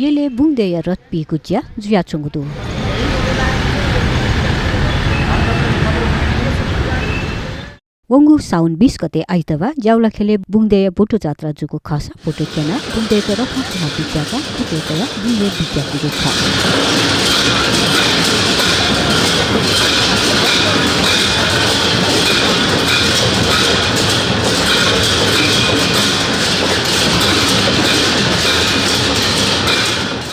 येले बुंगदेय रथ पिकुज्या जुया चंगुदु वंगु साउन 20 गते आइतबा ज्याउला खेले बुंगदेय बोटो जात्रा जुको खासा बोटो केना बुंगदेय रथ बिजाका खुटेतया बुंगदेय बिजाको छ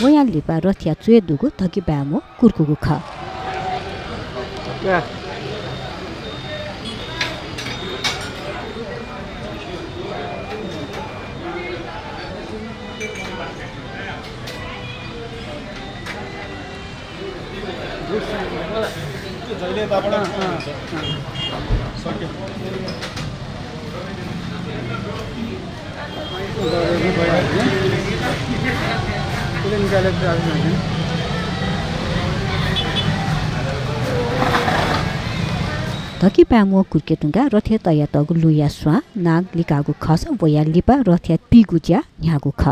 वया लिपा रथिया चुए दुगु थकी ब्यामो कुर्कुगु खा धकी प्यामो कुर्केटुंगा रथे तया तगु लुया स्वा नाग लिकागु खस वया लिपा रथे पिगुज्या न्यागु ख